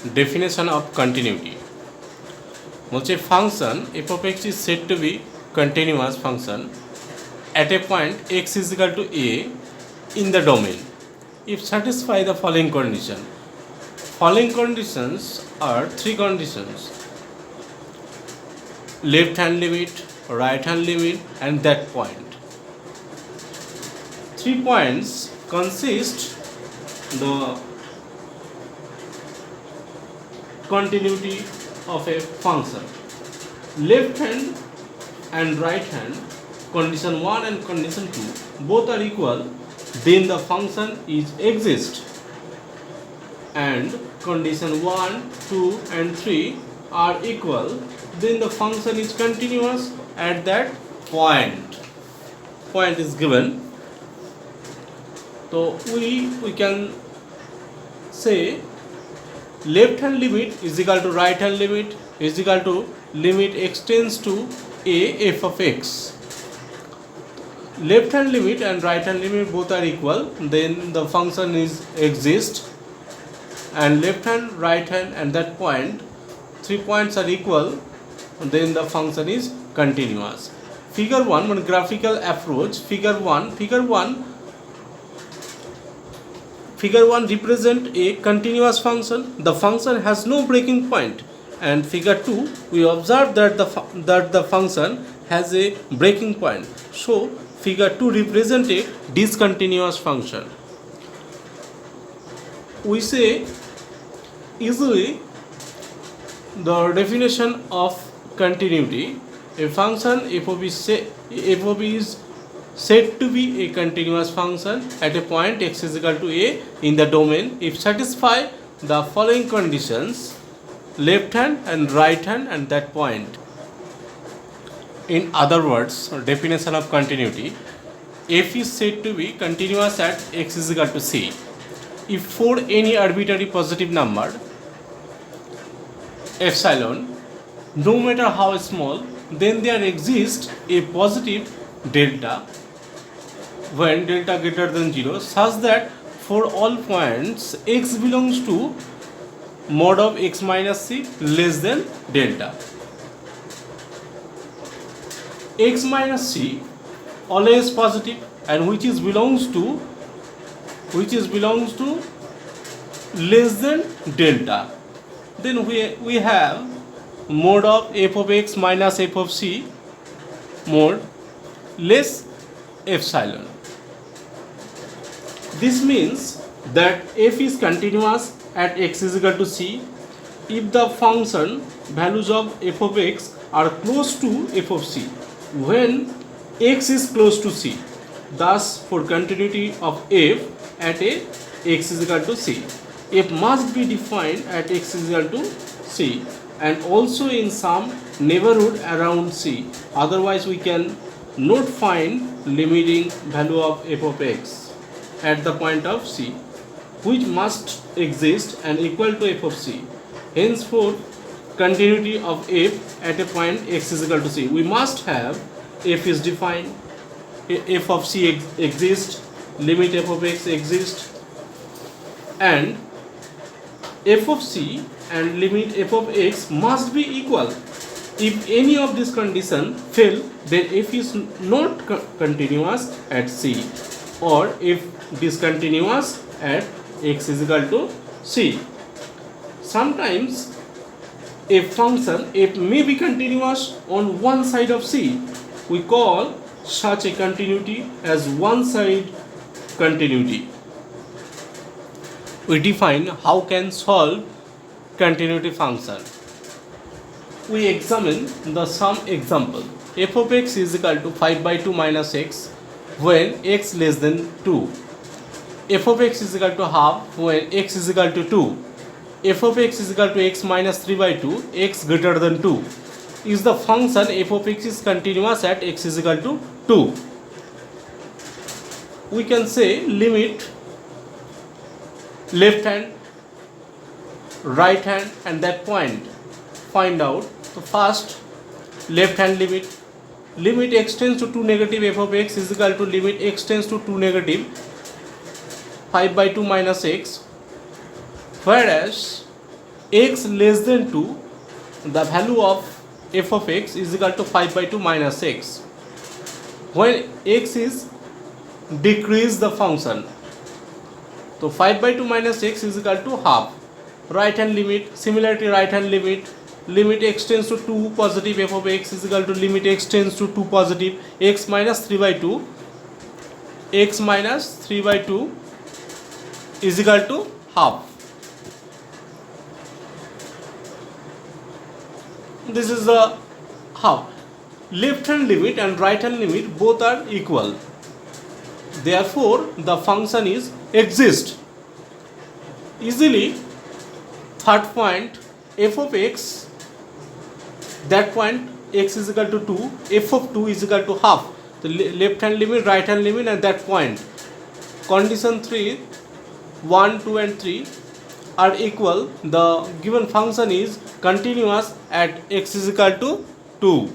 Definition of continuity. বলছে function f of x is said to be continuous function at a point x is equal to a in the domain if satisfy the following condition. Following conditions are three conditions: left hand limit, right hand limit, and that point. 3 points consist the continuity of a function. Left hand and right hand, condition 1 and condition 2, both are equal, then the function is exist. And condition 1, 2 and 3 are equal, then the function is continuous at that point. Point is given. So we can say left hand limit is equal to right hand limit is equal to limit x tends to a f of x. Left hand limit and right hand limit both are equal, then the function is exist. And left hand, right hand and that point, 3 points are equal, then the function is continuous. Figure 1, one graphical approach. Figure 1 represent a continuous function. The function has no breaking point. And figure 2, we observe that the function has a breaking point. So figure 2 represent a discontinuous function. We say easily the definition of continuity. A function f of b is said to be a continuous function at a point x is equal to a in the domain if satisfy the following conditions: left hand and right hand and that point. In other words, definition of continuity: f is said to be continuous at x is equal to c if for any arbitrary positive number epsilon, no matter how small, then there exists a positive delta when delta greater than 0 such that for all points x belongs to mod of x minus c less than delta. X minus c always positive and which belongs to less than delta. Then we have mod of f of x minus f of c mod less epsilon. This means that f is continuous at x is equal to c if the function values of f of x are close to f of c when x is close to c. Thus, for continuity of f at a x is equal to c, f must be defined at x is equal to c and also in some neighborhood around c. Otherwise, we can not find limiting value of f of x at the point of c, which must exist and equal to f of c. Henceforth, continuity of f at a point x is equal to c, we must have f is defined, f of c exists, limit f of x exists, and f of c and limit f of x must be equal. If any of these conditions fail, then f is not continuous at c or if discontinuous at x is equal to c. Sometimes a function f may be continuous on one side of c. We call such a continuity as one side continuity. We define how can solve continuity function. We examine the some example. F of x is equal to 5 by 2 minus x when x less than 2. F of x is equal to half when x is equal to 2. F of x is equal to x minus 3 by 2, x greater than 2. Is the function f of x is continuous at x is equal to 2. We can say limit left hand, right hand and that point. Find out. So first, left hand limit limit x tends to 2 negative f of x is equal to limit x tends to 2 negative 5 by 2 minus x, whereas x less than 2, the value of f of x is equal to 5 by 2 minus x. When x is decrease the function, so 5 by 2 minus x is equal to half. Right hand limit, similarly right hand limit x tends to 2 positive f of x is equal to limit x tends to 2 positive x minus 3 by 2, x minus 3 by 2 is equal to half. This is the half. Left hand limit and right hand limit both are equal. Therefore, the function is exist. Easily, third point, f of x, that point x is equal to 2, f of 2 is equal to half. The left hand limit, right hand limit and that point. Condition 3, 1, 2 and 3 are equal. The given function is continuous at x is equal to 2.